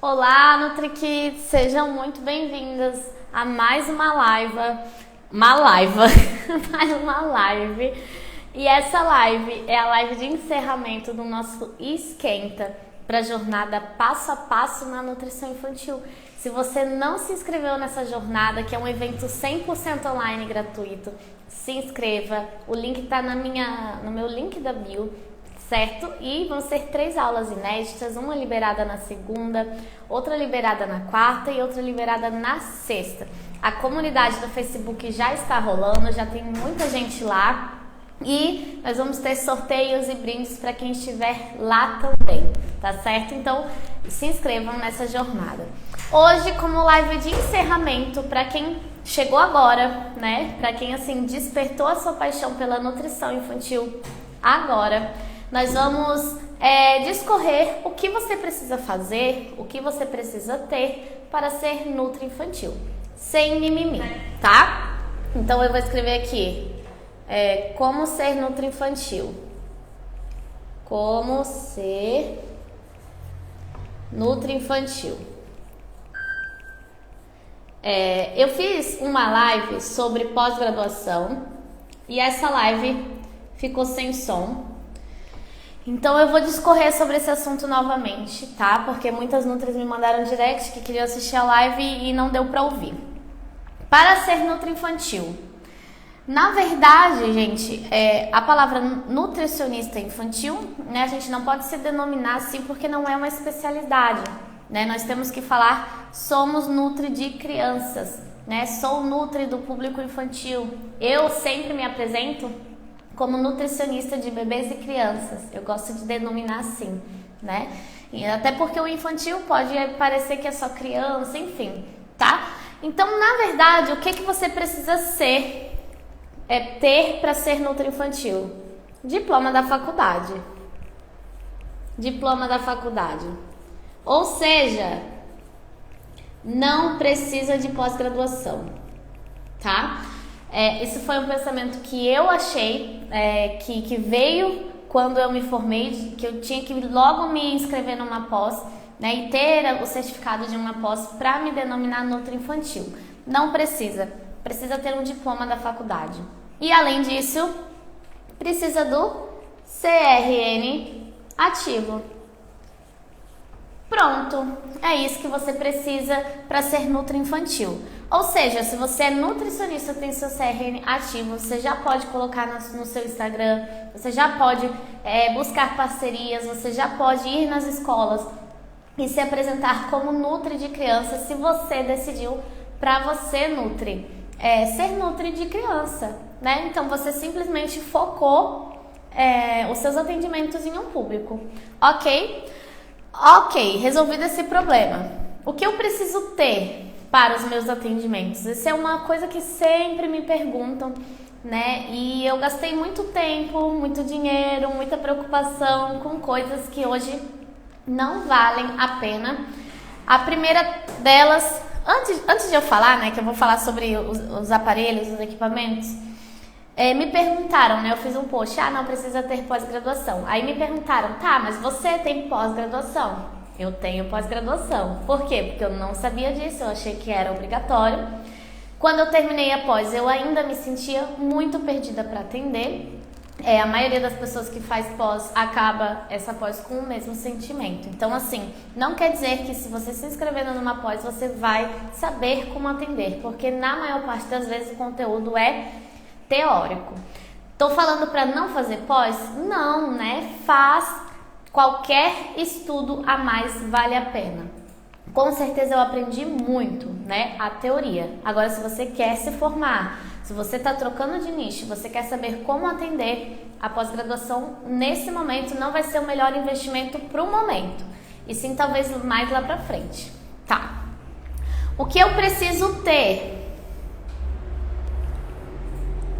Olá, NutriKids! Sejam muito bem-vindas a mais uma live. Mais uma live. E essa live é a live de encerramento do nosso Esquenta para a jornada passo a passo na nutrição infantil. Se você não se inscreveu nessa jornada, que é um evento 100% online gratuito, se inscreva. O link está no meu link da bio. Certo? E vão ser 3 aulas inéditas, uma liberada na segunda, outra liberada na quarta e outra liberada na sexta. A comunidade do Facebook já está rolando, já tem muita gente lá e nós vamos ter sorteios e brindes para quem estiver lá também, tá certo? Então se inscrevam nessa jornada. Hoje, como live de encerramento, para quem chegou agora, né? Para quem assim despertou a sua paixão pela nutrição infantil agora, nós vamos discorrer o que você precisa fazer, o que você precisa ter para ser nutri infantil, sem mimimi, tá? Então eu vou escrever aqui, como ser nutri infantil. Como ser nutri infantil. Eu fiz uma live sobre pós-graduação e essa live ficou sem som. Então eu vou discorrer sobre esse assunto novamente, tá? Porque muitas nutris me mandaram direct que queriam assistir a live e não deu pra ouvir. Para ser nutri infantil. Na verdade, gente, a palavra nutricionista infantil, né? A gente não pode se denominar assim porque não é uma especialidade, né? Nós temos que falar, somos nutri de crianças, né? Sou nutri do público infantil. Eu sempre me apresento como nutricionista de bebês e crianças. Eu gosto de denominar assim, né? E até porque o infantil pode parecer que é só criança, enfim, tá? Então, na verdade, o que você precisa ter para ser nutri infantil? Diploma da faculdade. Diploma da faculdade. Ou seja, não precisa de pós-graduação, tá? Esse foi um pensamento que eu achei, que veio quando eu me formei, que eu tinha que logo me inscrever numa pós, né, e ter o certificado de uma pós para me denominar nutri infantil. Não precisa ter um diploma da faculdade. E além disso, precisa do CRN ativo. Pronto, é isso que você precisa para ser nutri infantil. Ou seja, se você é nutricionista, tem seu CRN ativo, você já pode colocar no seu Instagram, você já pode buscar parcerias, você já pode ir nas escolas e se apresentar como nutri de criança se você decidiu para você ser nutri de criança, né? Então você simplesmente focou os seus atendimentos em um público, ok? Ok, resolvido esse problema. O que eu preciso ter para os meus atendimentos? Isso é uma coisa que sempre me perguntam, né? E eu gastei muito tempo, muito dinheiro, muita preocupação com coisas que hoje não valem a pena. A primeira delas, antes de eu falar, né, que eu vou falar sobre os aparelhos, os equipamentos, me perguntaram, né? Eu fiz um post, não precisa ter pós-graduação. Aí me perguntaram, tá, mas você tem pós-graduação? Eu tenho pós-graduação. Por quê? Porque eu não sabia disso, eu achei que era obrigatório. Quando eu terminei a pós, eu ainda me sentia muito perdida para atender. A maioria das pessoas que faz pós acaba essa pós com o mesmo sentimento. Então, assim, não quer dizer que se você se inscrevendo numa pós, você vai saber como atender. Porque na maior parte das vezes o conteúdo é teórico. Tô falando para não fazer pós? Não, né? Qualquer estudo a mais vale a pena. Com certeza eu aprendi muito, né? A teoria. Agora, se você quer se formar, se você está trocando de nicho, você quer saber como atender, a pós-graduação nesse momento não vai ser o melhor investimento para o momento. E sim, talvez mais lá para frente. Tá. O que eu preciso ter?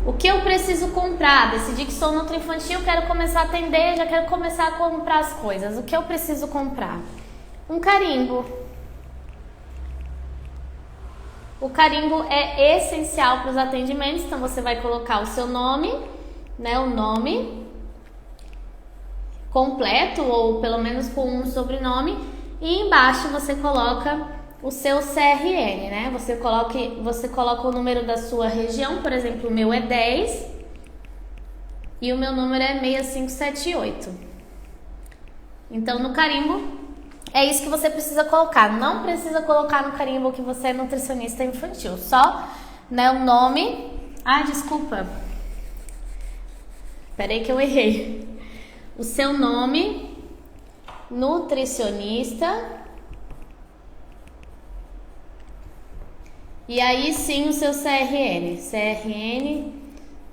O que eu preciso comprar? Decidi que sou nutri infantil, quero começar a atender, já quero começar a comprar as coisas. O que eu preciso comprar? Um carimbo. O carimbo é essencial para os atendimentos, então você vai colocar o seu nome, né, o nome completo ou pelo menos com um sobrenome E embaixo você coloca o seu CRN, né? Você coloca o número da sua região, por exemplo, o meu é 10 e o meu número é 6578. Então, no carimbo, é isso que você precisa colocar. Não precisa colocar no carimbo que você é nutricionista infantil. Só, né, o nome... Ah, desculpa. Peraí que eu errei. O seu nome, nutricionista... E aí sim o seu CRN. CRN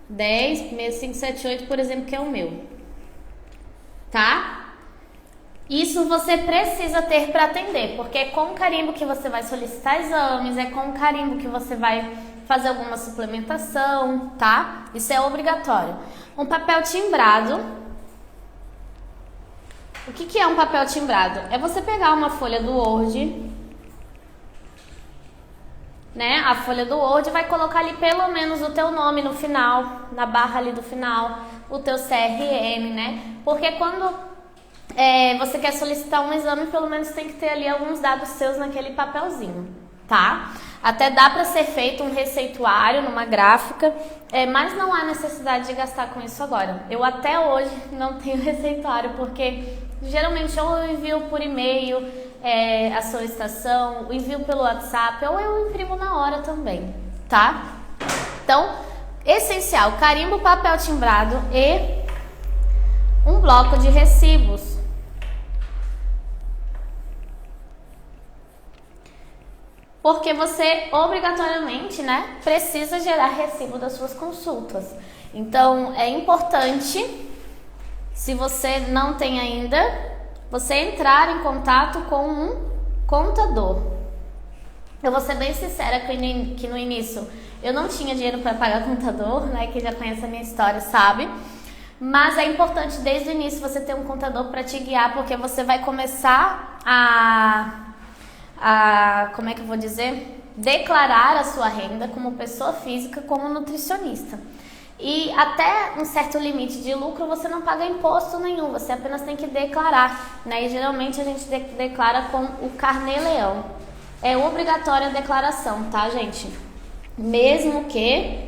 106578, por exemplo, que é o meu. Tá? Isso você precisa ter para atender, porque é com o carimbo que você vai solicitar exames, é com o carimbo que você vai fazer alguma suplementação, tá? Isso é obrigatório. Um papel timbrado. O que é um papel timbrado? É você pegar uma folha do Word, né? A folha do Word, vai colocar ali pelo menos o teu nome no final, na barra ali do final, o teu CRM, né? Porque quando você quer solicitar um exame, pelo menos tem que ter ali alguns dados seus naquele papelzinho, tá? Até dá para ser feito um receituário numa gráfica, mas não há necessidade de gastar com isso agora. Eu até hoje não tenho receituário, porque geralmente ou eu envio por e-mail a solicitação, envio pelo WhatsApp, ou eu imprimo na hora também, tá? Então, essencial, carimbo, papel timbrado e um bloco de recibos. Porque você, obrigatoriamente, né, precisa gerar recibo das suas consultas. Então, é importante, se você não tem ainda, você entrar em contato com um contador. Eu vou ser bem sincera que no início eu não tinha dinheiro para pagar contador, né? Quem já conhece a minha história sabe. Mas é importante desde o início você ter um contador para te guiar, porque você vai começar como é que eu vou dizer? Declarar a sua renda como pessoa física, como nutricionista. E até um certo limite de lucro você não paga imposto nenhum, você apenas tem que declarar, né? E geralmente a gente declara com o Carnê-Leão. É obrigatória a declaração, tá, gente? Mesmo que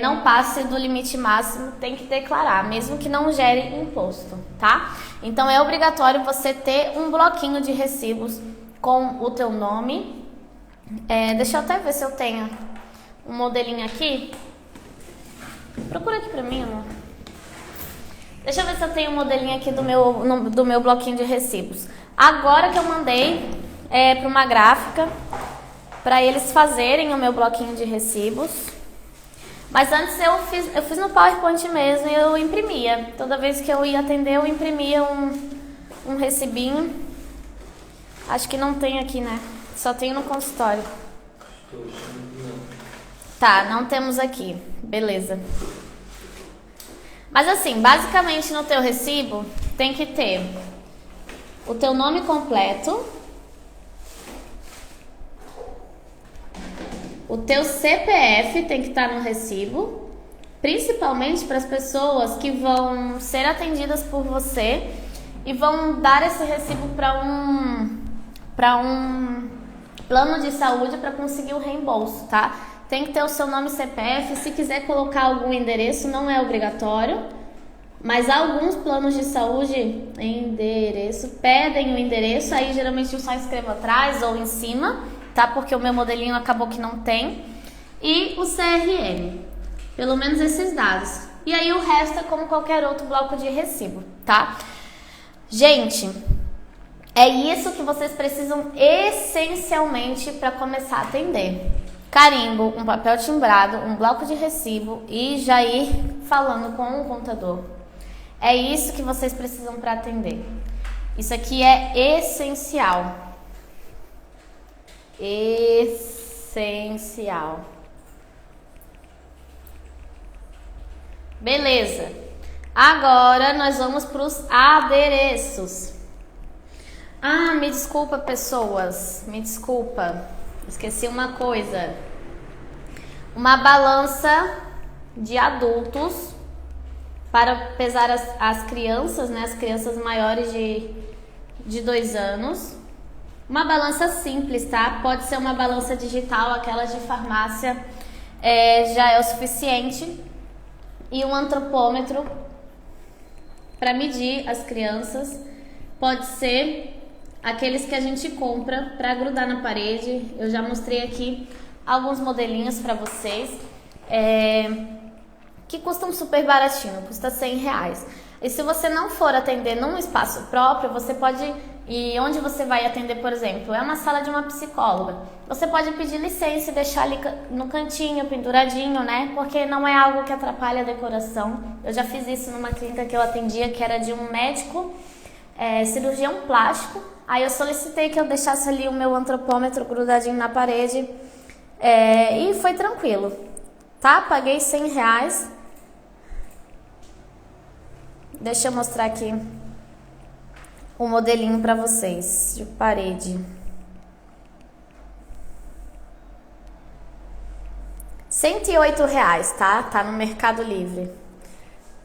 não passe do limite máximo, tem que declarar, mesmo que não gere imposto, tá? Então é obrigatório você ter um bloquinho de recibos com o teu nome. Deixa eu até ver se eu tenho um modelinho aqui. Procura aqui pra mim, amor. Deixa eu ver se eu tenho um modelinho aqui do meu bloquinho de recibos. Agora que eu mandei para uma gráfica para eles fazerem o meu bloquinho de recibos. Mas antes eu fiz no PowerPoint mesmo e eu imprimia. Toda vez que eu ia atender, eu imprimia um recibinho. Acho que não tem aqui, né? Só tem no consultório. Tá, não temos aqui. Beleza. Mas assim, basicamente no teu recibo tem que ter o teu nome completo, o teu CPF tem que estar no recibo, principalmente para as pessoas que vão ser atendidas por você e vão dar esse recibo para um plano de saúde para conseguir o reembolso, tá? Tem que ter o seu nome e CPF. Se quiser colocar algum endereço, não é obrigatório. Mas alguns planos de saúde, pedem o endereço. Aí geralmente eu só escrevo atrás ou em cima, tá? Porque o meu modelinho acabou que não tem. E o CRM. Pelo menos esses dados. E aí o resto é como qualquer outro bloco de recibo, tá? Gente, é isso que vocês precisam essencialmente para começar a atender. Carimbo, um papel timbrado, um bloco de recibo e já ir falando com um contador. É isso que vocês precisam para atender. Isso aqui é essencial. Essencial. Beleza. Agora nós vamos para os adereços. Ah, me desculpa, pessoas. Me desculpa. Esqueci uma coisa. Uma balança de adultos para pesar as crianças, né? As crianças maiores de 2 anos. Uma balança simples, tá? Pode ser uma balança digital, aquelas de farmácia, já é o suficiente. E um antropômetro para medir as crianças. Pode ser aqueles que a gente compra para grudar na parede. Eu já mostrei aqui alguns modelinhos para vocês, que custam super baratinho, custa R$100. E se você não for atender num espaço próprio, você pode... E onde você vai atender, por exemplo, é uma sala de uma psicóloga. Você pode pedir licença e deixar ali no cantinho, penduradinho, né? Porque não é algo que atrapalha a decoração. Eu já fiz isso numa clínica que eu atendia, que era de um médico, cirurgião plástico. Aí eu solicitei que eu deixasse ali o meu antropômetro grudadinho na parede. E foi tranquilo, tá? Paguei R$100. Deixa eu mostrar aqui um modelinho para vocês de parede. R$108, tá? Tá no Mercado Livre.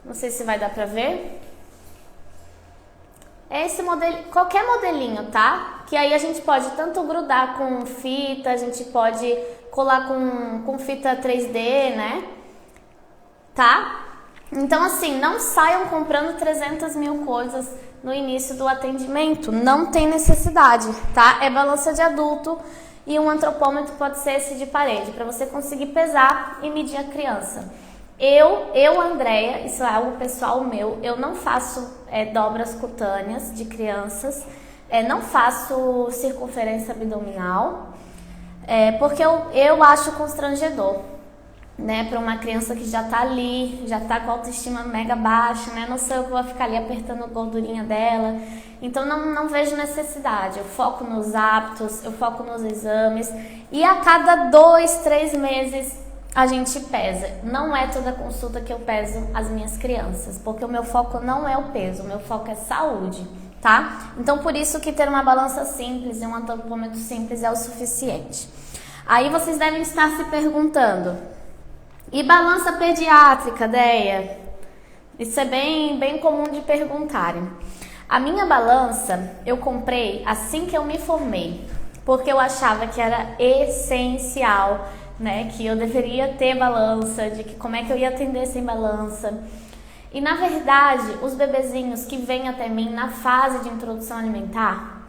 Não sei se vai dar pra ver. É esse modelo, qualquer modelinho, tá? Que aí a gente pode tanto grudar com fita, a gente pode colar com fita 3D, né? Tá? Então, assim, não saiam comprando 300 mil coisas no início do atendimento. Não tem necessidade, tá? É balança de adulto e um antropômetro pode ser esse de parede, para você conseguir pesar e medir a criança. Andréia, isso é algo pessoal meu, eu não faço dobras cutâneas de crianças, não faço circunferência abdominal, porque eu acho constrangedor, né, para uma criança que já tá ali, já tá com a autoestima mega baixa, né, não sei eu que vou ficar ali apertando a gordurinha dela, então não vejo necessidade. Eu foco nos hábitos, eu foco nos exames, e a cada 2, 3 meses a gente pesa. Não é toda consulta que eu peso as minhas crianças, porque o meu foco não é o peso, o meu foco é saúde, tá? Então por isso que ter uma balança simples e um antropômetro simples é o suficiente. Aí vocês devem estar se perguntando: e balança pediátrica, Deia? Isso é bem comum de perguntarem. A minha balança eu comprei assim que eu me formei, porque eu achava que era essencial, né, que eu deveria ter balança, de que como é que eu ia atender sem balança. E na verdade, os bebezinhos que vêm até mim na fase de introdução alimentar,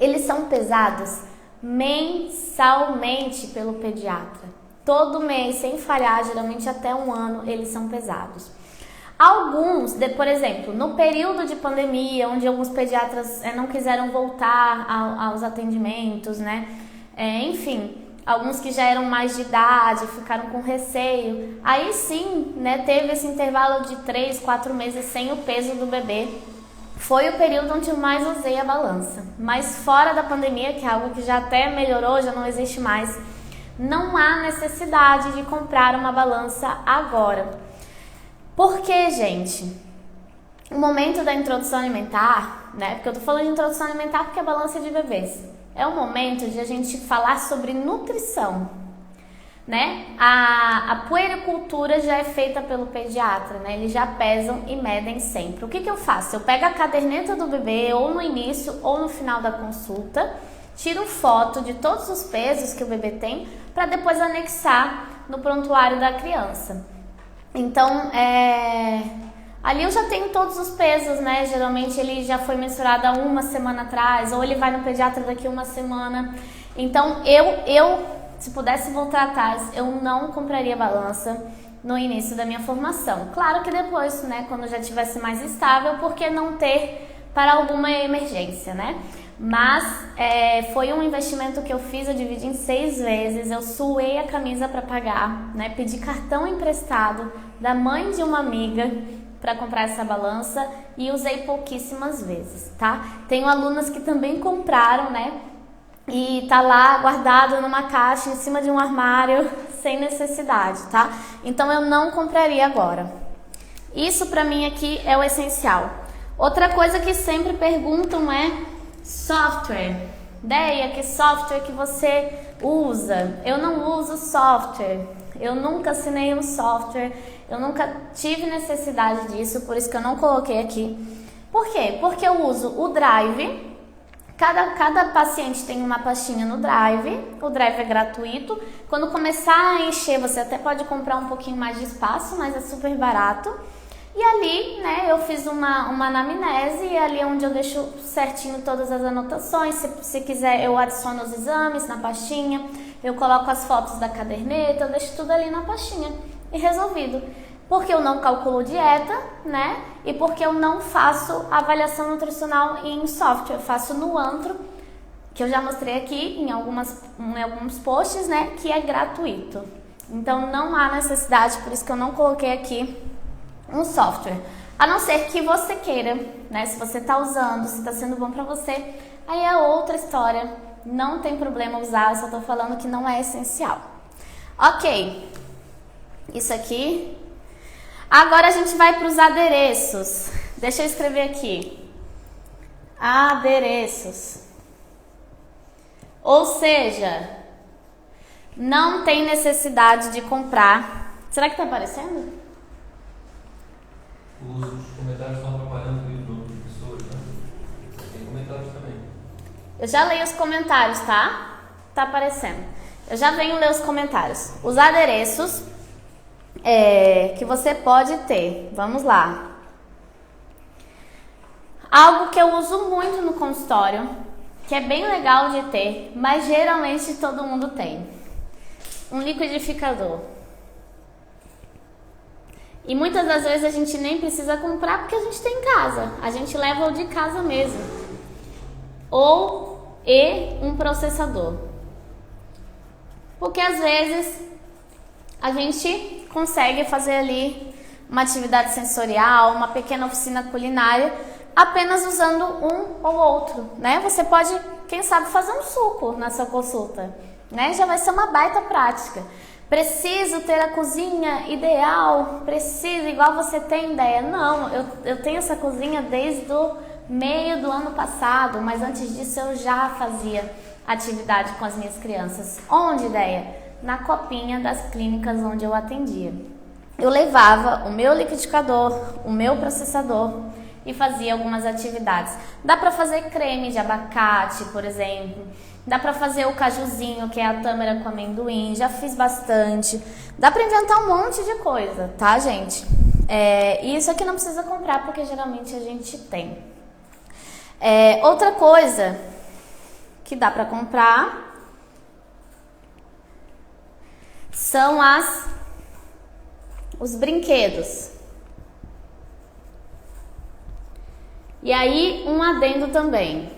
eles são pesados mensalmente pelo pediatra. Todo mês, sem falhar, geralmente até 1 ano, eles são pesados. Alguns, por exemplo, no período de pandemia, onde alguns pediatras não quiseram voltar aos atendimentos, né? Enfim, alguns que já eram mais de idade, ficaram com receio. Aí sim, né, teve esse intervalo de 3, 4 meses sem o peso do bebê. Foi o período onde eu mais usei a balança. Mas fora da pandemia, que é algo que já até melhorou, já não existe mais, não há necessidade de comprar uma balança agora. Por que, gente? O momento da introdução alimentar, né? Porque eu tô falando de introdução alimentar porque é balança de bebês. É o momento de a gente falar sobre nutrição, né? A puericultura já é feita pelo pediatra, né? Eles já pesam e medem sempre. O que eu faço? Eu pego a caderneta do bebê ou no início ou no final da consulta, tiro foto de todos os pesos que o bebê tem para depois anexar no prontuário da criança. Então, ali eu já tenho todos os pesos, né? Geralmente ele já foi mensurado há 1 semana atrás, ou ele vai no pediatra daqui a 1 semana. Então, eu se pudesse voltar atrás, eu não compraria balança no início da minha formação. Claro que depois, né, quando já estivesse mais estável, por que não ter para alguma emergência, né? Mas foi um investimento que eu fiz, eu dividi em 6 vezes, eu suei a camisa para pagar, né? Pedi cartão emprestado da mãe de uma amiga para comprar essa balança e usei pouquíssimas vezes, tá? Tenho alunas que também compraram, né? E tá lá guardado numa caixa em cima de um armário sem necessidade, tá? Então eu não compraria agora. Isso para mim aqui é o essencial. Outra coisa que sempre perguntam é software. Deia, que software que você usa? Eu não uso software. Eu nunca assinei um software. Eu nunca tive necessidade disso, por isso que eu não coloquei aqui. Por quê? Porque eu uso o Drive, Cada paciente tem uma pastinha no Drive, o Drive é gratuito. Quando começar a encher, você até pode comprar um pouquinho mais de espaço, mas é super barato. E ali, né, eu fiz uma anamnese e ali é onde eu deixo certinho todas as anotações. Se quiser, eu adiciono os exames na pastinha, eu coloco as fotos da caderneta, eu deixo tudo ali na pastinha e resolvido. Porque eu não calculo dieta, né? E porque eu não faço avaliação nutricional em software, eu faço no Antro, que eu já mostrei aqui em alguns posts, né? Que é gratuito. Então não há necessidade, por isso que eu não coloquei aqui um software. A não ser que você queira, né? Se você está usando, se está sendo bom para você, aí é outra história. Não tem problema usar, eu só estou falando que não é essencial. Ok. Isso aqui. Agora a gente vai para os adereços. Deixa eu escrever aqui. Adereços. Ou seja, não tem necessidade de comprar. Será que está aparecendo? Os comentários estão atrapalhando o livro do professor, né? Tem comentários também. Eu já leio os comentários, tá? Tá aparecendo. Eu já venho ler os comentários. Os adereços que você pode ter. Vamos lá. Algo que eu uso muito no consultório, que é bem legal de ter, mas geralmente todo mundo tem. Um liquidificador. E muitas das vezes a gente nem precisa comprar porque a gente tem em casa. A gente leva o de casa mesmo. E um processador. Porque às vezes a gente consegue fazer ali uma atividade sensorial, uma pequena oficina culinária, apenas usando um ou outro, né? Você pode, quem sabe, fazer um suco na sua consulta, né? Já vai ser uma baita prática. Preciso ter a cozinha ideal? Preciso, igual você tem ideia? Não, eu tenho essa cozinha desde o meio do ano passado, mas antes disso eu já fazia atividade com as minhas crianças. Onde, ideia? Na copinha das clínicas onde eu atendia. Eu levava o meu liquidificador, o meu processador e fazia algumas atividades. Dá para fazer creme de abacate, por exemplo. Dá para fazer o cajuzinho, que é a tâmara com amendoim. Já fiz bastante. Dá para inventar um monte de coisa, tá, gente? E isso aqui não precisa comprar, porque geralmente a gente tem. Outra coisa que dá para comprar são os brinquedos. E aí, um adendo também.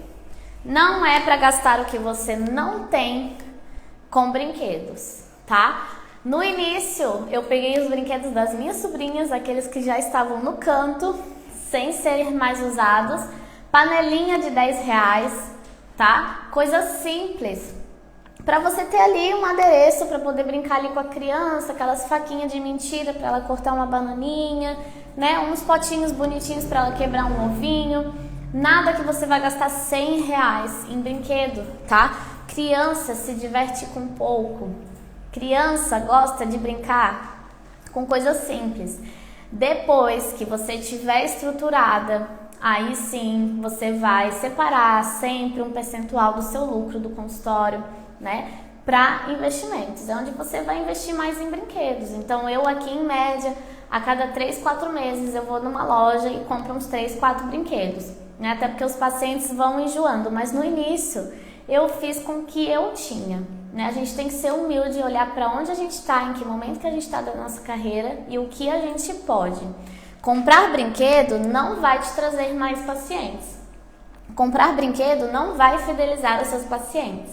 Não é para gastar o que você não tem com brinquedos, tá? No início, eu peguei os brinquedos das minhas sobrinhas, aqueles que já estavam no canto, sem serem mais usados. Panelinha de R$10, tá? Coisa simples. Para você ter ali um adereço para poder brincar ali com a criança, aquelas faquinhas de mentira para ela cortar uma bananinha, né? Uns potinhos bonitinhos para ela quebrar um ovinho. Nada que você vai gastar R$100 em brinquedo, tá? Criança se diverte com pouco. Criança gosta de brincar com coisas simples. Depois que você estiver estruturada, aí sim você vai separar sempre um percentual do seu lucro do consultório, né, para investimentos. É onde você vai investir mais em brinquedos. Então eu aqui em média, a cada 3, 4 meses eu vou numa loja e compro uns 3, 4 brinquedos, né? Até porque os pacientes vão enjoando, mas no início eu fiz com o que eu tinha, né? A gente tem que ser humilde e olhar para onde a gente está, em que momento que a gente está da nossa carreira e o que a gente pode. Comprar brinquedo não vai te trazer mais pacientes. Comprar brinquedo não vai fidelizar os seus pacientes.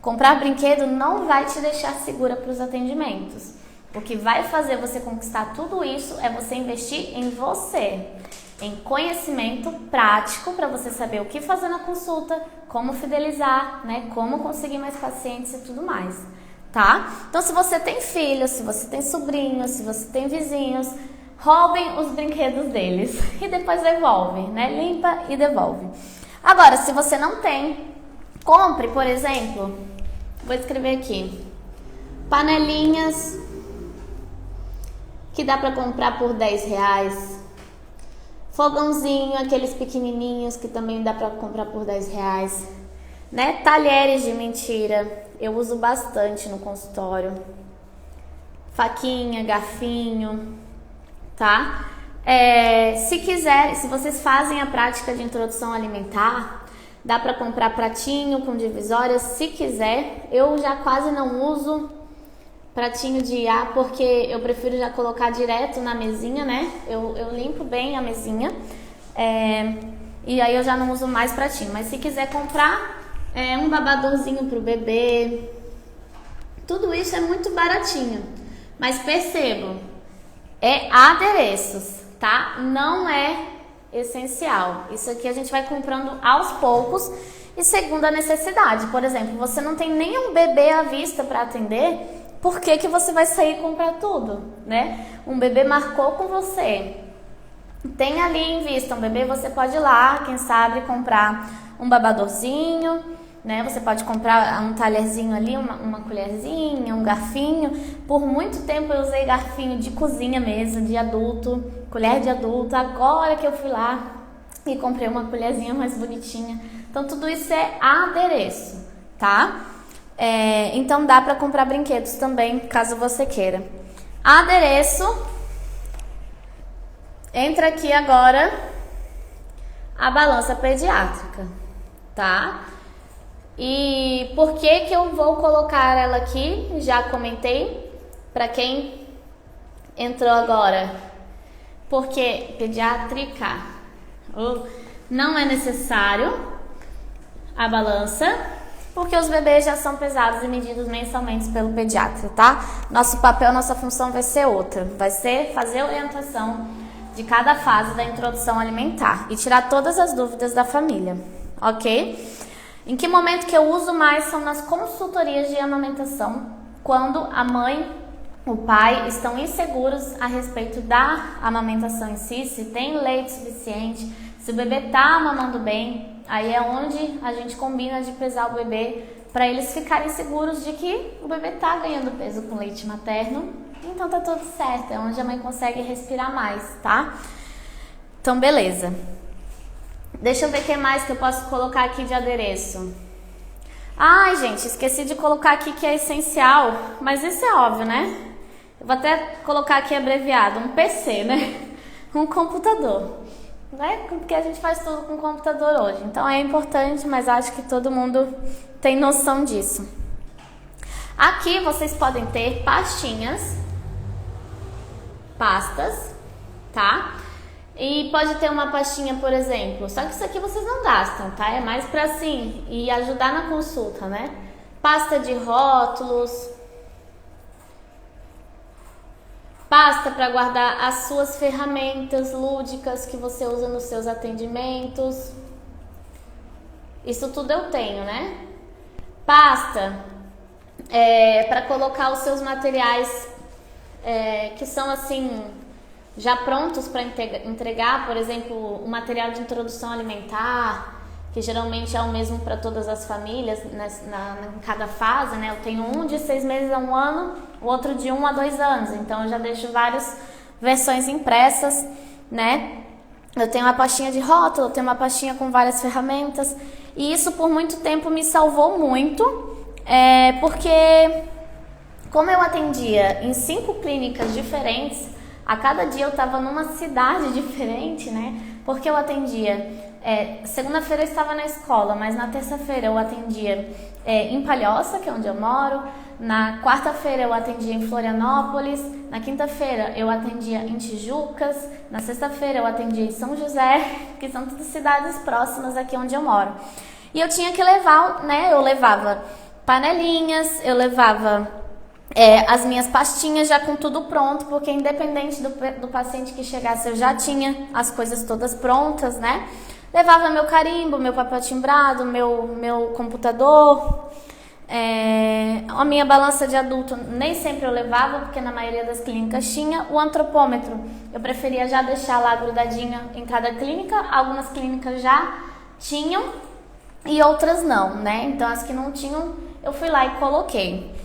Comprar brinquedo não vai te deixar segura para os atendimentos. O que vai fazer você conquistar tudo isso é você investir em você, em conhecimento prático para você saber o que fazer na consulta, como fidelizar, né, como conseguir mais pacientes e tudo mais, tá? Então, se você tem filhos, se você tem sobrinhos, se você tem vizinhos, roubem os brinquedos deles e depois devolve, né? Limpa e devolve. Agora, se você não tem, compre, por exemplo, vou escrever aqui, panelinhas que dá para comprar por R$10, fogãozinho, aqueles pequenininhos que também dá para comprar por R$10, né? Talheres de mentira, eu uso bastante no consultório. Faquinha, garfinho, tá? Se vocês fazem a prática de introdução alimentar, dá para comprar pratinho com divisórias, se quiser. Eu já quase não uso pratinho de IA, porque eu prefiro já colocar direto na mesinha, né? Eu limpo bem a mesinha, e aí eu já não uso mais pratinho. Mas se quiser comprar um babadorzinho pro bebê, tudo isso é muito baratinho. Mas percebam, adereços, tá? Não é essencial. Isso aqui a gente vai comprando aos poucos e segundo a necessidade. Por exemplo, você não tem nenhum bebê à vista para atender, por que você vai sair e comprar tudo, né? Um bebê marcou com você, tem ali em vista um bebê, você pode ir lá, quem sabe, comprar um babadorzinho, né? Você pode comprar um talherzinho ali, uma colherzinha, um garfinho. Por muito tempo eu usei garfinho de cozinha mesmo, de adulto, colher de adulto. Agora que eu fui lá e comprei uma colherzinha mais bonitinha. Então tudo isso é adereço, tá? Então dá para comprar brinquedos também, caso você queira. Adereço. Entra aqui agora a balança pediátrica, tá? E por que eu vou colocar ela aqui? Já comentei. Para quem entrou agora, porque pediátrica, não é necessário a balança, porque os bebês já são pesados e medidos mensalmente pelo pediatra, tá? Nosso papel, nossa função vai ser outra, vai ser fazer orientação de cada fase da introdução alimentar e tirar todas as dúvidas da família, ok? Em que momento que eu uso mais são nas consultorias de amamentação, quando a mãe, o pai estão inseguros a respeito da amamentação em si, se tem leite suficiente, se o bebê tá amamando bem. Aí é onde a gente combina de pesar o bebê para eles ficarem seguros de que o bebê tá ganhando peso com leite materno. Então tá tudo certo, é onde a mãe consegue respirar mais, tá? Então beleza. Deixa eu ver o que mais que eu posso colocar aqui de adereço. Ai, gente, esqueci de colocar aqui que é essencial, mas isso é óbvio, né? Eu vou até colocar aqui abreviado, um PC, né? Um computador, né? Porque a gente faz tudo com computador hoje. Então é importante, mas acho que todo mundo tem noção disso. Aqui vocês podem ter pastas, tá? E pode ter uma pastinha, por exemplo, só que isso aqui vocês não gastam, tá? É mais pra assim, e ajudar na consulta, né? Pasta de rótulos, pasta para guardar as suas ferramentas lúdicas que você usa nos seus atendimentos. Isso tudo eu tenho, né? Pasta para colocar os seus materiais que são assim já prontos para entregar, por exemplo, o material de introdução alimentar, que geralmente é o mesmo para todas as famílias, em cada fase, né? Eu tenho um de 6 meses a 1 ano, o outro de 1 a 2 anos, então eu já deixo várias versões impressas, né? Eu tenho uma pastinha de rótulo, eu tenho uma pastinha com várias ferramentas, e isso por muito tempo me salvou muito, porque como eu atendia em 5 clínicas diferentes, a cada dia eu estava numa cidade diferente, né? Porque eu atendia, segunda-feira eu estava na escola, mas na terça-feira eu atendia em Palhoça, que é onde eu moro, na quarta-feira eu atendia em Florianópolis, na quinta-feira eu atendia em Tijucas, na sexta-feira eu atendia em São José, que são todas cidades próximas aqui onde eu moro. E eu tinha que levar, né? Eu levava panelinhas, eu levava as minhas pastinhas já com tudo pronto, porque independente do paciente que chegasse, eu já tinha as coisas todas prontas, né? Levava meu carimbo, meu papel timbrado, meu computador, a minha balança de adulto nem sempre eu levava, porque na maioria das clínicas tinha. O antropômetro eu preferia já deixar lá grudadinho em cada clínica, algumas clínicas já tinham e outras não, né? Então as que não tinham eu fui lá e coloquei.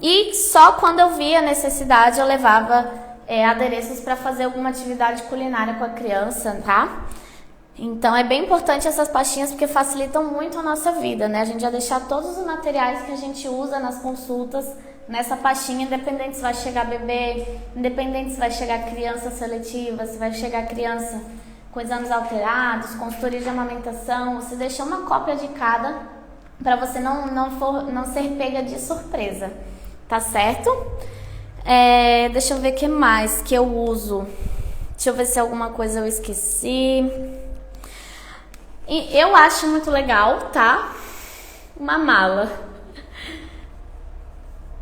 E só quando eu via a necessidade eu levava adereços para fazer alguma atividade culinária com a criança, tá? Então é bem importante essas pastinhas porque facilitam muito a nossa vida, né? A gente já deixar todos os materiais que a gente usa nas consultas nessa pastinha, independente se vai chegar bebê, independente se vai chegar criança seletiva, se vai chegar criança com exames alterados, consultoria de amamentação, você deixa uma cópia de cada para você não ser pega de surpresa, tá certo? Deixa eu ver o que mais que eu uso. Deixa eu ver se alguma coisa eu esqueci. E eu acho muito legal, tá? Uma mala.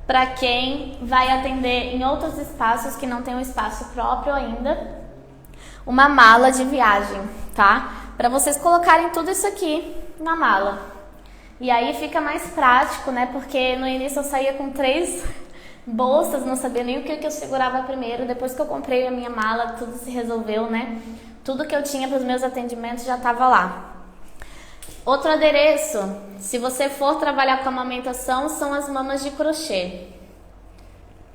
Para quem vai atender em outros espaços que não tem um espaço próprio ainda. Uma mala de viagem, tá? Para vocês colocarem tudo isso aqui na mala. E aí fica mais prático, né? Porque no início eu saía com 3 bolsas, não sabia nem o que eu segurava primeiro. Depois que eu comprei a minha mala, tudo se resolveu, né? Tudo que eu tinha para os meus atendimentos já estava lá. Outro adereço, se você for trabalhar com amamentação, são as mamas de crochê.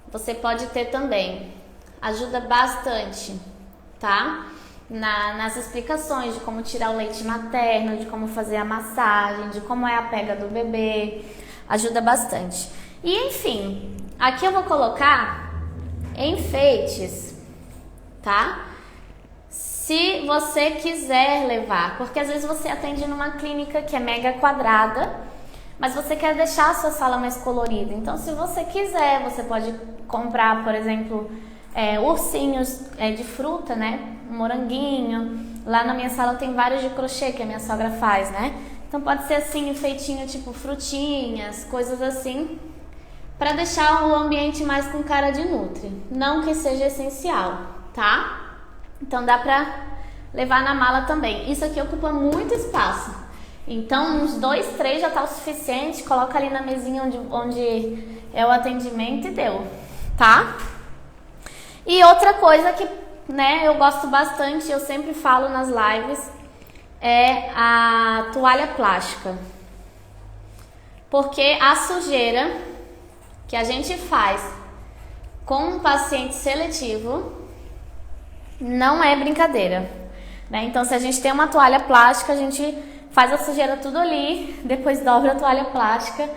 Você pode ter também. Ajuda bastante, tá? Nas explicações de como tirar o leite materno, de como fazer a massagem, de como é a pega do bebê. Ajuda bastante. E enfim, aqui eu vou colocar enfeites, tá? Se você quiser levar, porque às vezes você atende numa clínica que é mega quadrada, mas você quer deixar a sua sala mais colorida. Então, se você quiser, você pode comprar, por exemplo, ursinhos de fruta, né? Um moranguinho. Lá na minha sala tem vários de crochê que a minha sogra faz, né? Então, pode ser assim, enfeitinho tipo frutinhas, coisas assim, para deixar o ambiente mais com cara de nutri. Não que seja essencial, tá? Então dá pra levar na mala também. Isso aqui ocupa muito espaço. Então uns 2, 3 já tá o suficiente. Coloca ali na mesinha onde é o atendimento e deu, tá? E outra coisa que, né, eu gosto bastante, eu sempre falo nas lives, é a toalha plástica. Porque a sujeira que a gente faz com um paciente seletivo não é brincadeira, né? Então, se a gente tem uma toalha plástica, a gente faz a sujeira tudo ali, depois dobra a toalha plástica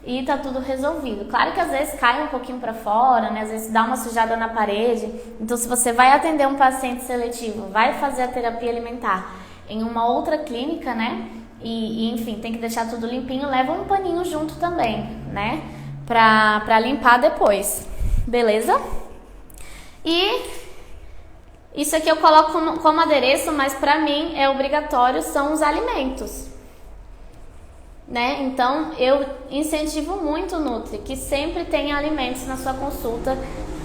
e tá tudo resolvido. Claro que às vezes cai um pouquinho para fora, né? Às vezes dá uma sujada na parede. Então, se você vai atender um paciente seletivo, vai fazer a terapia alimentar em uma outra clínica, né? E enfim, tem que deixar tudo limpinho, leva um paninho junto também, né? Pra limpar depois, beleza? E isso aqui eu coloco como adereço, mas pra mim é obrigatório, são os alimentos, né? Então eu incentivo muito o Nutri, que sempre tenha alimentos na sua consulta.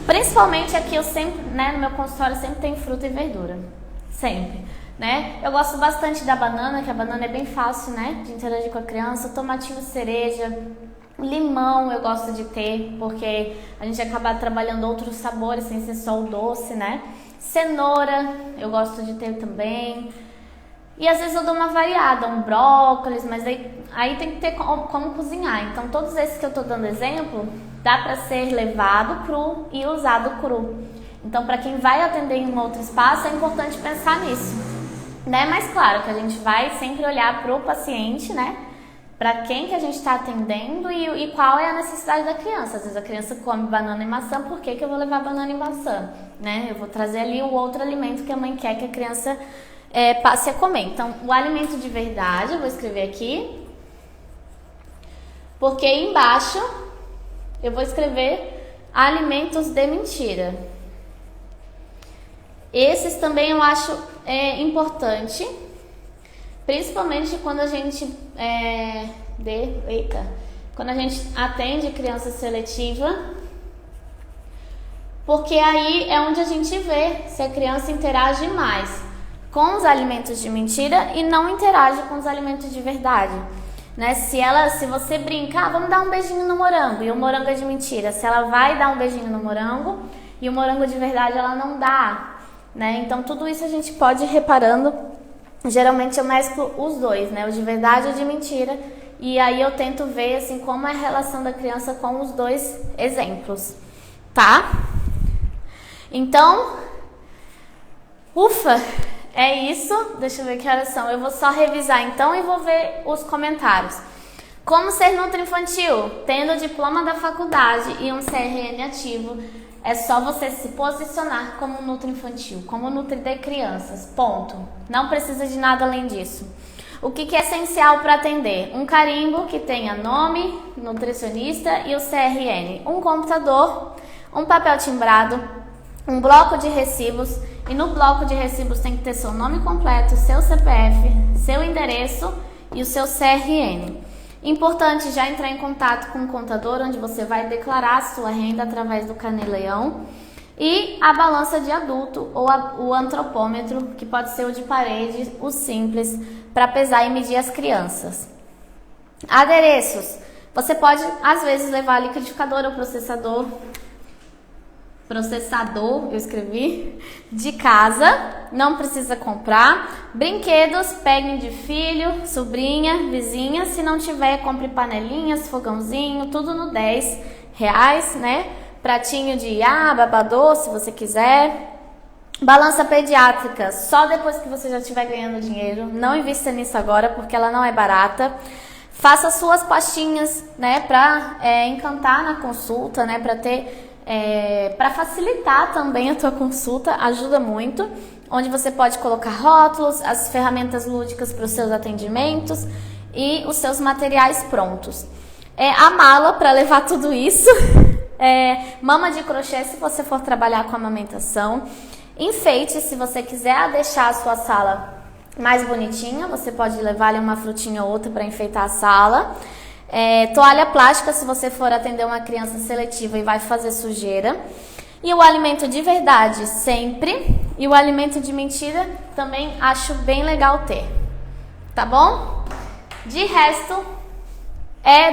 Principalmente aqui eu sempre, né, no meu consultório sempre tem fruta e verdura, sempre, né? Eu gosto bastante da banana, que a banana é bem fácil, né, de interagir com a criança. Tomatinho cereja, limão eu gosto de ter, porque a gente acaba trabalhando outros sabores sem ser só o doce, né? Cenoura eu gosto de ter também. E às vezes eu dou uma variada, um brócolis, mas aí tem que ter como cozinhar. Então todos esses que eu tô dando exemplo, dá para ser levado cru e usado cru. Então para quem vai atender em um outro espaço é importante pensar nisso, né? Mas claro que a gente vai sempre olhar pro paciente, né? Para quem que a gente está atendendo e qual é a necessidade da criança. Às vezes a criança come banana e maçã, por que eu vou levar banana e maçã? Né? Eu vou trazer ali o outro alimento que a mãe quer que a criança passe a comer. Então, o alimento de verdade, eu vou escrever aqui, porque embaixo eu vou escrever alimentos de mentira. Esses também eu acho importante, principalmente quando a gente quando a gente atende criança seletiva, porque aí é onde a gente vê se a criança interage mais com os alimentos de mentira e não interage com os alimentos de verdade, né? Se você brinca, vamos dar um beijinho no morango, e o morango é de mentira, se ela vai dar um beijinho no morango e o morango de verdade ela não dá, né? Então tudo isso a gente pode ir reparando. Geralmente eu mesclo os dois, né? O de verdade e o de mentira. E aí eu tento ver assim como é a relação da criança com os dois exemplos, tá? Então, ufa, É isso. Deixa eu ver que horas são. Eu vou só revisar então e vou ver os comentários. Como ser nutri-infantil? Tendo diploma da faculdade e um CRN ativo, é só você se posicionar como nutri-infantil, como nutri de crianças, ponto. Não precisa de nada além disso. O que é essencial para atender? Um carimbo que tenha nome, nutricionista e o CRN. Um computador, um papel timbrado, um bloco de recibos. E no bloco de recibos tem que ter seu nome completo, seu CPF, seu endereço e o seu CRN. Importante já entrar em contato com o contador, onde você vai declarar a sua renda através do Caneleão. E a balança de adulto ou o antropômetro, que pode ser o de parede, o simples, para pesar e medir as crianças. Adereços. Você pode, às vezes, levar liquidificador ou processador, eu escrevi, de casa, não precisa comprar. Brinquedos, peguem de filho, sobrinha, vizinha. Se não tiver, compre panelinhas, fogãozinho, tudo no R$10, né? Pratinho de babador, se você quiser. Balança pediátrica, só depois que você já estiver ganhando dinheiro. Não invista nisso agora, porque ela não é barata. Faça suas pastinhas, né, para encantar na consulta, né, para facilitar também a tua consulta, ajuda muito. Onde você pode colocar rótulos, as ferramentas lúdicas para os seus atendimentos e os seus materiais prontos. A mala para levar tudo isso. Mama de crochê se você for trabalhar com amamentação. Enfeite, se você quiser deixar a sua sala mais bonitinha, você pode levar ali uma frutinha ou outra para enfeitar a sala. Toalha plástica se você for atender uma criança seletiva e vai fazer sujeira. E o alimento de verdade sempre. E o alimento de mentira também acho bem legal ter. Tá bom? De resto,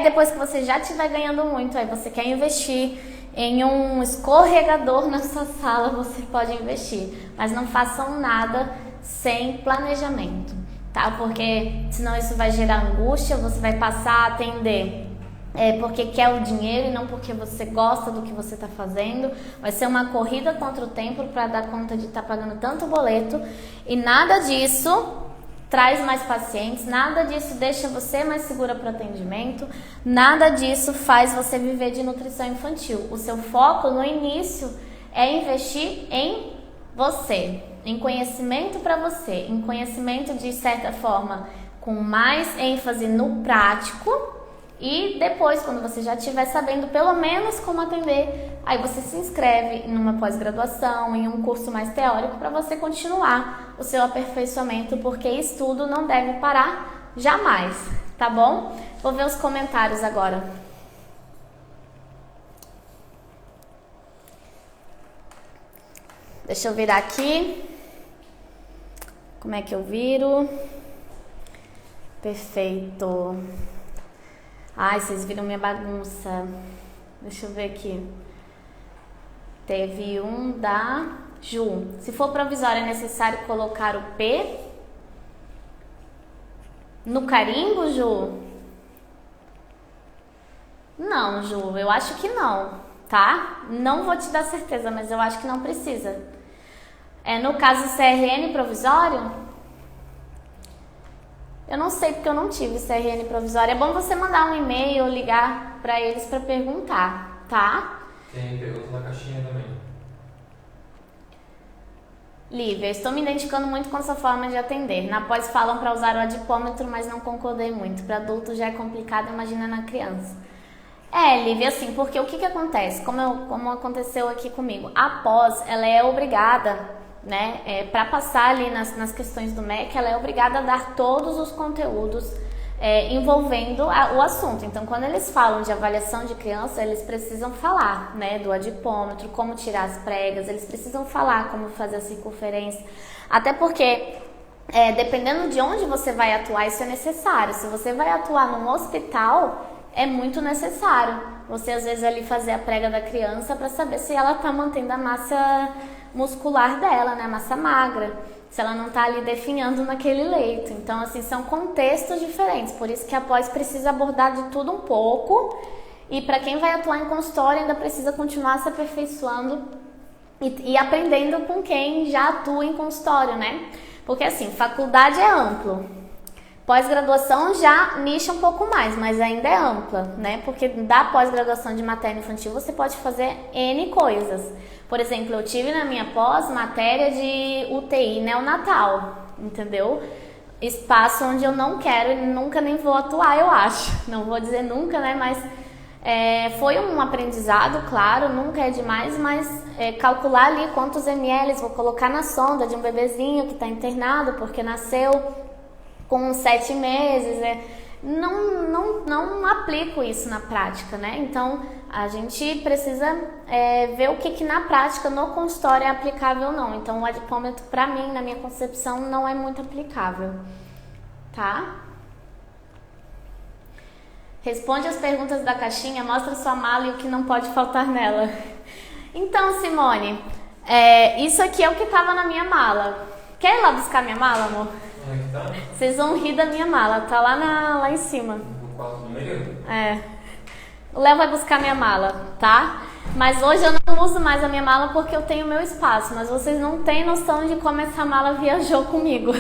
depois que você já estiver ganhando muito, aí você quer investir em um escorregador na sua sala, você pode investir. Mas não façam nada sem planejamento, tá? Porque senão isso vai gerar angústia, você vai passar a atender porque quer o dinheiro e não porque você gosta do que você está fazendo. Vai ser uma corrida contra o tempo para dar conta de estar pagando tanto boleto. E nada disso traz mais pacientes, nada disso deixa você mais segura para o atendimento, nada disso faz você viver de nutrição infantil. O seu foco no início é investir em você, em conhecimento para você, em conhecimento de certa forma com mais ênfase no prático. E depois, quando você já estiver sabendo pelo menos como atender, aí você se inscreve em uma pós-graduação, em um curso mais teórico para você continuar o seu aperfeiçoamento, porque estudo não deve parar jamais, tá bom? Vou ver os comentários agora. Deixa eu virar aqui. Como é que eu viro? Perfeito. Ai, vocês viram minha bagunça. Deixa eu ver aqui. Teve um da Ju. Se for provisório, é necessário colocar o P no carimbo, Ju? Não, Ju, eu acho que não, tá? Não vou te dar certeza, mas eu acho que não precisa. No caso CRN provisório, eu não sei porque eu não tive CRN provisório. É bom você mandar um e-mail ou ligar para eles para perguntar, tá? Tem pergunta na caixinha também. Lívia, estou me identificando muito com essa forma de atender. Na pós falam para usar o adipômetro, mas não concordei muito. Para adulto já é complicado, imagina na criança. Lívia, assim, porque o que acontece? Como aconteceu aqui comigo, a pós, ela é obrigada, né, para passar ali nas questões do MEC, ela é obrigada a dar todos os conteúdos envolvendo o assunto. Então, quando eles falam de avaliação de criança, eles precisam falar, né, do adipômetro, como tirar as pregas, eles precisam falar como fazer a circunferência, até porque dependendo de onde você vai atuar, isso é necessário. Se você vai atuar num hospital, é muito necessário você às vezes ali fazer a prega da criança para saber se ela está mantendo a massa muscular dela, né, a massa magra, se ela não está ali definhando naquele leito. Então, assim, são contextos diferentes, por isso que a pós precisa abordar de tudo um pouco, e para quem vai atuar em consultório ainda precisa continuar se aperfeiçoando e aprendendo com quem já atua em consultório, né? Porque assim, faculdade é amplo. Pós-graduação já nicha um pouco mais, mas ainda é ampla, né? Porque da pós-graduação de materno infantil você pode fazer N coisas. Por exemplo, eu tive na minha pós matéria de UTI neonatal, entendeu? Espaço onde eu não quero e nunca nem vou atuar, eu acho. Não vou dizer nunca, né? Mas foi um aprendizado, claro, nunca é demais, mas calcular ali quantos ml vou colocar na sonda de um bebezinho que está internado porque nasceu com 7 meses, não aplico isso na prática, né? Então, a gente precisa ver o que na prática, no consultório, é aplicável ou não. Então, o adipômetro, pra mim, na minha concepção, não é muito aplicável, tá? Responde as perguntas da caixinha, mostra sua mala e o que não pode faltar nela. Então, Simone, isso aqui é o que tava na minha mala. Quer ir lá buscar minha mala, amor? Onde é que tá? Vocês vão rir da minha mala, tá lá em cima. No quarto do meio? O Léo vai buscar minha mala, tá? Mas hoje eu não uso mais a minha mala porque eu tenho meu espaço, mas vocês não têm noção de como essa mala viajou comigo.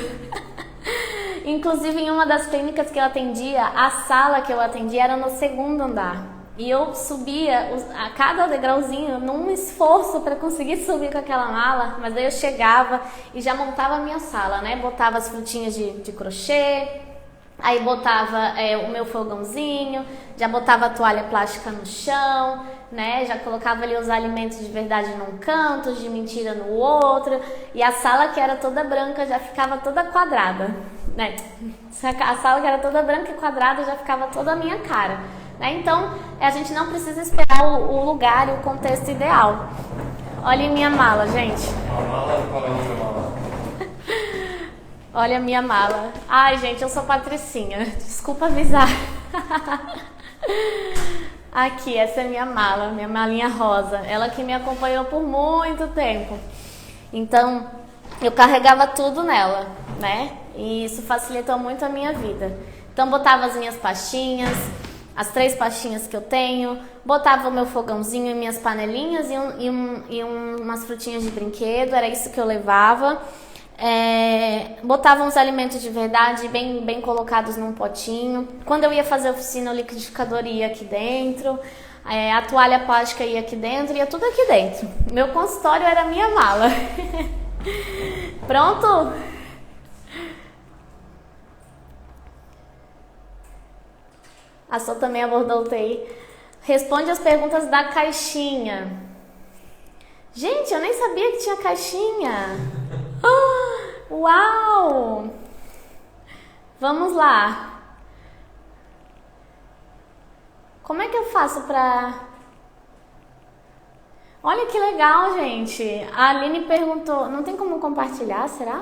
Inclusive, em uma das clínicas que eu atendia, a sala que eu atendia era no 2º andar. E eu subia a cada degrauzinho num esforço para conseguir subir com aquela mala, mas daí eu chegava e já montava a minha sala, né? Botava as frutinhas de crochê, aí botava o meu fogãozinho, já botava a toalha plástica no chão, né? Já colocava ali os alimentos de verdade num canto, os de mentira no outro, e a sala que era toda branca já ficava toda quadrada, né? A sala que era toda branca e quadrada já ficava toda a minha cara. Então, a gente não precisa esperar o lugar e o contexto ideal. Olha a minha mala, gente. A mala para outra mala. Olha a minha mala. Ai, gente, eu sou patricinha. Desculpa avisar. Aqui, essa é minha mala, minha malinha rosa. Ela que me acompanhou por muito tempo. Então, eu carregava tudo nela, né? E isso facilitou muito a minha vida. Então, botava as minhas pastinhas, as 3 pastinhas que eu tenho, botava o meu fogãozinho e minhas panelinhas e umas frutinhas de brinquedo, era isso que eu levava. Botava uns alimentos de verdade bem colocados num potinho. Quando eu ia fazer oficina, o liquidificador ia aqui dentro, a toalha plástica ia aqui dentro, ia tudo aqui dentro. Meu consultório era a minha mala. Pronto? A Sol também abordou o TI. Responde as perguntas da caixinha. Gente, eu nem sabia que tinha caixinha. Uau! Vamos lá. Como é que eu faço pra... Olha que legal, gente. A Aline perguntou... Não tem como compartilhar, será?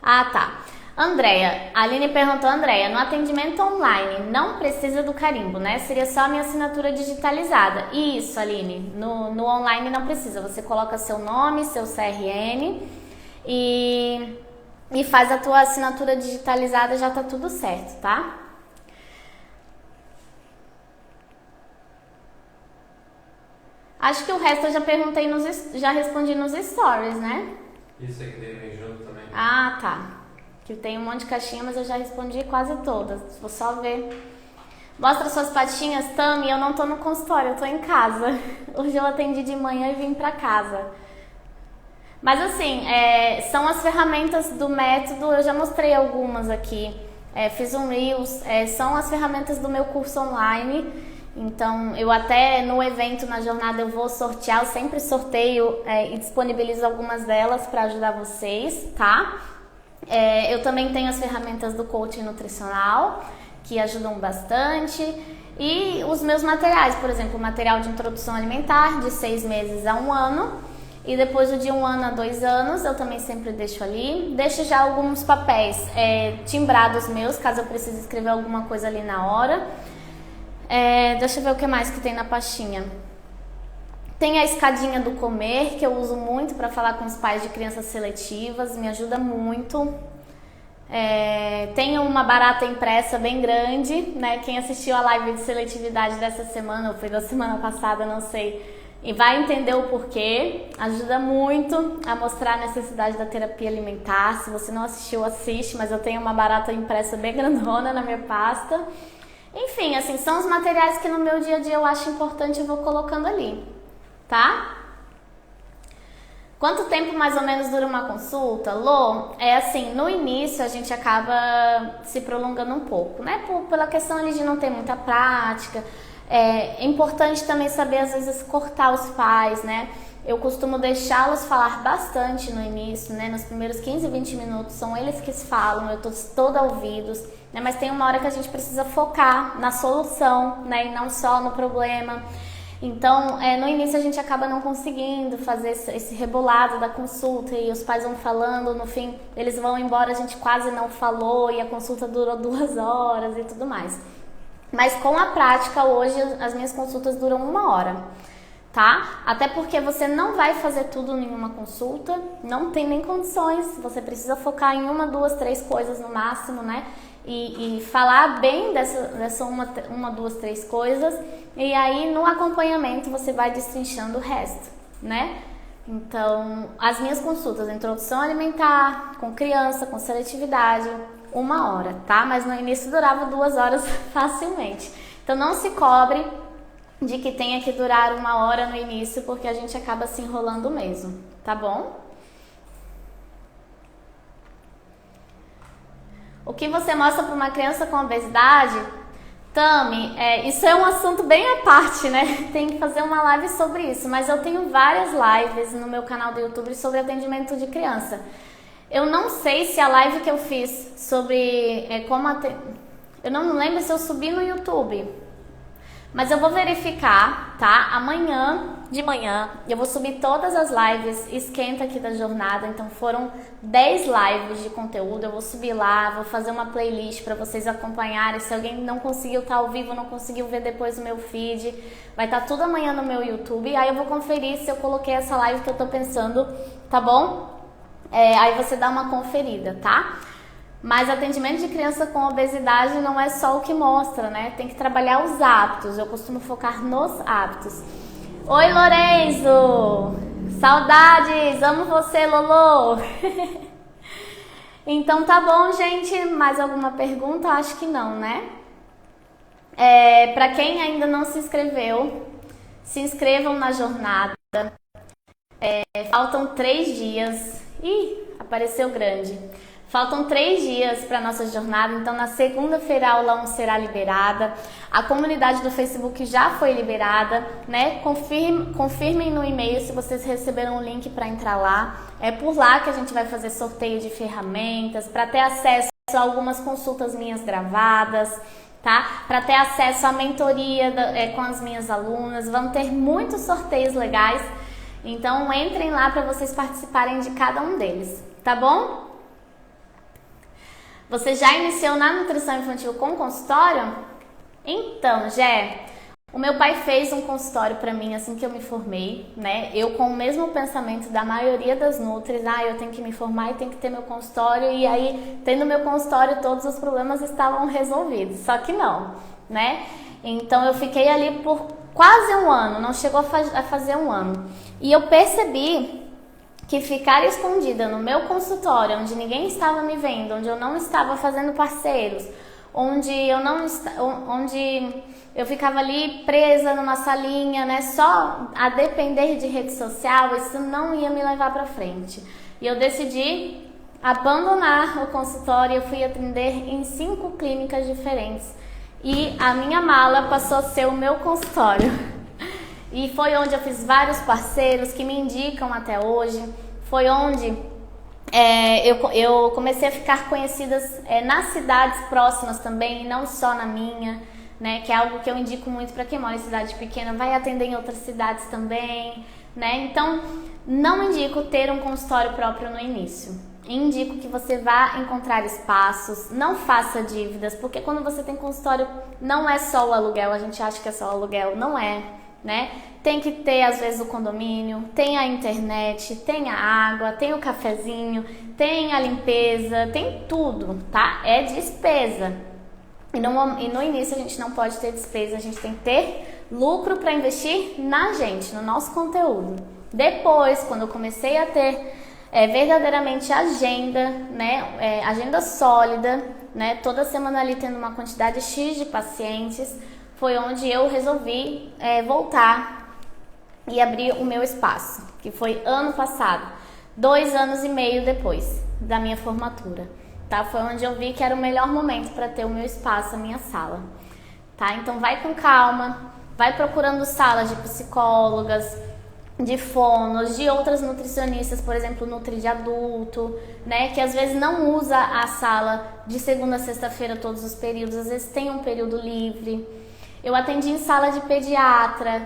Ah, tá. Andréia, a Aline perguntou, Andréia, no atendimento online não precisa do carimbo, né? Seria só a minha assinatura digitalizada. Isso, Aline, no online não precisa. Você coloca seu nome, seu CRM e faz a tua assinatura digitalizada, já tá tudo certo, tá? Acho que o resto eu já perguntei, já respondi nos stories, né? Isso aqui deve vir junto também. Ah, tá. Que tem um monte de caixinha, mas eu já respondi quase todas. Vou só ver. Mostra suas patinhas, Tami. Eu não tô no consultório, eu tô em casa. Hoje eu atendi de manhã e vim pra casa. Mas assim, são as ferramentas do método. Eu já mostrei algumas aqui. Fiz um Reels. São as ferramentas do meu curso online. Então, eu até no evento, na jornada, eu vou sortear. Eu sempre sorteio e disponibilizo algumas delas para ajudar vocês, tá? Eu também tenho as ferramentas do coaching nutricional, que ajudam bastante. E os meus materiais, por exemplo, o material de introdução alimentar, de 6 meses a 1 ano. E depois o de 1 ano a 2 anos, eu também sempre deixo ali. Deixo já alguns papéis timbrados meus, caso eu precise escrever alguma coisa ali na hora. Deixa eu ver o que mais que tem na pastinha. Tem a escadinha do comer, que eu uso muito para falar com os pais de crianças seletivas, me ajuda muito. Tem uma barata impressa bem grande, né? Quem assistiu a live de seletividade dessa semana, ou foi da semana passada, não sei, e vai entender o porquê. Ajuda muito a mostrar a necessidade da terapia alimentar. Se você não assistiu, assiste, mas eu tenho uma barata impressa bem grandona na minha pasta. Enfim, assim, são os materiais que no meu dia a dia eu acho importante e vou colocando ali, tá? Quanto tempo mais ou menos dura uma consulta? Lô, é assim, no início a gente acaba se prolongando um pouco, né? Pela questão ali de não ter muita prática. É importante também saber, às vezes, cortar os pais, né? Eu costumo deixá-los falar bastante no início, né? Nos primeiros 15, 20 minutos são eles que falam, eu tô toda ouvidos, né? Mas tem uma hora que a gente precisa focar na solução, né? E não só no problema. Então, no início a gente acaba não conseguindo fazer esse rebolado da consulta e os pais vão falando, no fim eles vão embora, a gente quase não falou e a consulta durou 2 horas e tudo mais. Mas com a prática, hoje as minhas consultas duram 1 hora, tá? Até porque você não vai fazer tudo em uma consulta, não tem nem condições, você precisa focar em 1, 2, 3 coisas no máximo, né? E falar bem dessa 1, 2, 3 coisas, e aí no acompanhamento você vai destrinchando o resto, né? Então, as minhas consultas, introdução alimentar, com criança, com seletividade, 1 hora, tá? Mas no início durava 2 horas facilmente. Então não se cobre de que tenha que durar 1 hora no início, porque a gente acaba se enrolando mesmo, tá bom? O que você mostra para uma criança com obesidade? Tami, isso é um assunto bem à parte, né? Tem que fazer uma live sobre isso, mas eu tenho várias lives no meu canal do YouTube sobre atendimento de criança. Eu não sei se a live que eu fiz sobre eu não lembro se eu subi no YouTube, mas eu vou verificar, tá? Amanhã de manhã eu vou subir todas as lives esquenta aqui da jornada, então foram 10 lives de conteúdo, eu vou subir lá, vou fazer uma playlist para vocês acompanharem. Se alguém não conseguiu estar ao vivo, não conseguiu ver depois no meu feed, vai estar tudo amanhã no meu YouTube, aí eu vou conferir se eu coloquei essa live que eu tô pensando, tá bom? Aí você dá uma conferida, tá? Mas atendimento de criança com obesidade não é só o que mostra, né? Tem que trabalhar os hábitos, eu costumo focar nos hábitos. Oi, Lorenzo! Saudades! Amo você, Lolo! Então tá bom, gente. Mais alguma pergunta? Acho que não, né? Pra quem ainda não se inscreveu, se inscrevam na jornada. Faltam 3 dias. Ih, apareceu grande. Faltam 3 dias para nossa jornada, então na segunda-feira a aula 1 será liberada. A comunidade do Facebook já foi liberada, né? Confirmem no e-mail se vocês receberam o link para entrar lá. É por lá que a gente vai fazer sorteio de ferramentas, para ter acesso a algumas consultas minhas gravadas, tá? Para ter acesso à mentoria com as minhas alunas. Vão ter muitos sorteios legais, então entrem lá para vocês participarem de cada um deles, tá bom? Você já iniciou na nutrição infantil com consultório? Então, Gé, o meu pai fez um consultório para mim assim que eu me formei, né? Eu com o mesmo pensamento da maioria das nutris, eu tenho que me formar e tenho que ter meu consultório, e aí, tendo meu consultório, todos os problemas estavam resolvidos, só que não, né? Então eu fiquei ali por quase 1 ano, não chegou a fazer 1 ano, e eu percebi que ficar escondida no meu consultório, onde ninguém estava me vendo, onde eu não estava fazendo parceiros, onde eu ficava ali presa numa salinha, né, só a depender de rede social, isso não ia me levar para frente. E eu decidi abandonar o consultório. Eu fui atender em 5 clínicas diferentes e a minha mala passou a ser o meu consultório. E foi onde eu fiz vários parceiros que me indicam até hoje. Foi onde eu comecei a ficar conhecida nas cidades próximas também, não só na minha, né? Que é algo que eu indico muito para quem mora em cidade pequena, vai atender em outras cidades também, né? Então, não indico ter um consultório próprio no início. Indico que você vá encontrar espaços, não faça dívidas, porque quando você tem consultório não é só o aluguel, a gente acha que é só o aluguel, não é, né? Tem que ter às vezes o condomínio, tem a internet, tem a água, tem o cafezinho, tem a limpeza, tem tudo, tá? É despesa. E no início a gente não pode ter despesa, a gente tem que ter lucro para investir na gente, no nosso conteúdo. Depois, quando eu comecei a ter verdadeiramente agenda, né, agenda sólida, né, toda semana ali tendo uma quantidade X de pacientes, foi onde eu resolvi voltar e abrir o meu espaço, que foi ano passado, 2 anos e meio depois da minha formatura, tá? Foi onde eu vi que era o melhor momento para ter o meu espaço, a minha sala, tá? Então vai com calma, vai procurando salas de psicólogas, de fonos, de outras nutricionistas, por exemplo, Nutri de adulto, né, que às vezes não usa a sala de segunda a sexta-feira todos os períodos, às vezes tem um período livre. Eu atendi em sala de pediatra,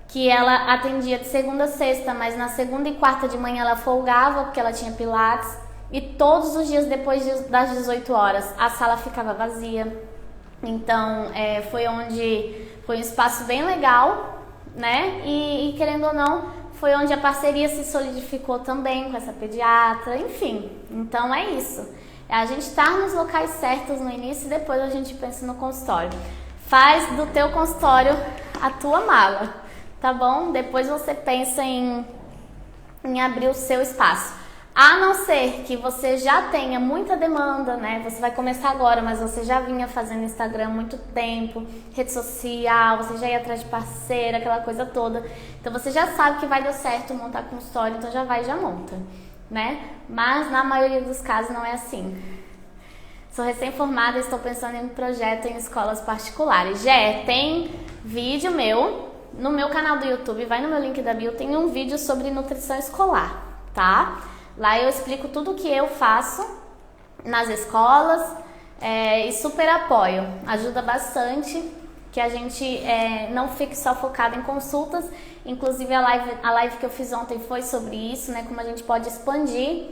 que ela atendia de segunda a sexta, mas na segunda e quarta de manhã ela folgava, porque ela tinha pilates, e todos os dias depois das 18 horas a sala ficava vazia. Então, foi um espaço bem legal, né? E querendo ou não, foi onde a parceria se solidificou também com essa pediatra, enfim. Então é isso. A gente tá nos locais certos no início e depois a gente pensa no consultório. Faz do teu consultório a tua mala, tá bom? Depois você pensa em abrir o seu espaço. A não ser que você já tenha muita demanda, né? Você vai começar agora, mas você já vinha fazendo Instagram há muito tempo, rede social, você já ia atrás de parceira, aquela coisa toda. Então você já sabe que vai dar certo montar consultório, então já vai e já monta, né? Mas na maioria dos casos não é assim. Sou recém-formada e estou pensando em um projeto em escolas particulares. Tem vídeo meu no meu canal do YouTube, vai no meu link da bio, tem um vídeo sobre nutrição escolar, tá? Lá eu explico tudo o que eu faço nas escolas e super apoio. Ajuda bastante que a gente não fique só focado em consultas. Inclusive a live que eu fiz ontem foi sobre isso, né? Como a gente pode expandir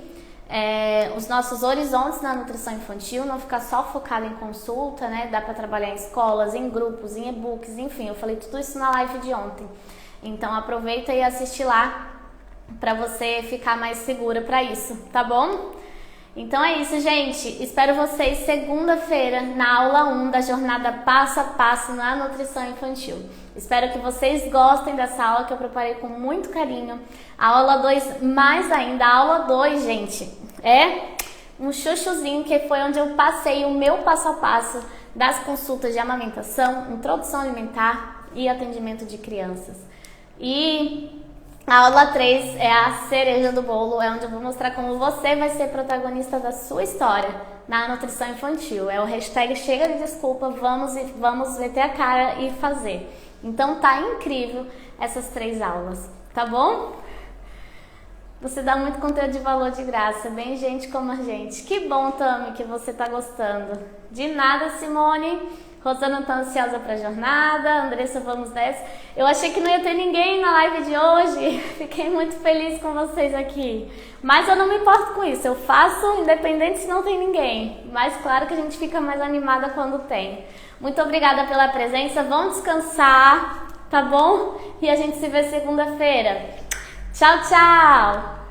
os nossos horizontes na nutrição infantil, não ficar só focado em consulta, né? Dá para trabalhar em escolas, em grupos, em e-books, enfim. Eu falei tudo isso na live de ontem. Então aproveita e assiste lá para você ficar mais segura para isso, tá bom? Então é isso, gente. Espero vocês segunda-feira na aula 1 da jornada passo a passo na nutrição infantil. Espero que vocês gostem dessa aula que eu preparei com muito carinho. A aula 2 mais ainda. A aula 2, gente, é um chuchuzinho que foi onde eu passei o meu passo a passo das consultas de amamentação, introdução alimentar e atendimento de crianças. E a aula 3 é a cereja do bolo, é onde eu vou mostrar como você vai ser protagonista da sua história na nutrição infantil. É o hashtag chega de desculpa, vamos meter a cara e fazer. Então tá incrível essas 3 aulas, tá bom? Você dá muito conteúdo de valor de graça, bem gente como a gente. Que bom, Tami, que você tá gostando. De nada, Simone. Rosana tá ansiosa pra jornada, Andressa, vamos nessa. Eu achei que não ia ter ninguém na live de hoje, fiquei muito feliz com vocês aqui. Mas eu não me importo com isso, eu faço independente se não tem ninguém. Mas claro que a gente fica mais animada quando tem. Muito obrigada pela presença, vão descansar, tá bom? E a gente se vê segunda-feira. Tchau, tchau!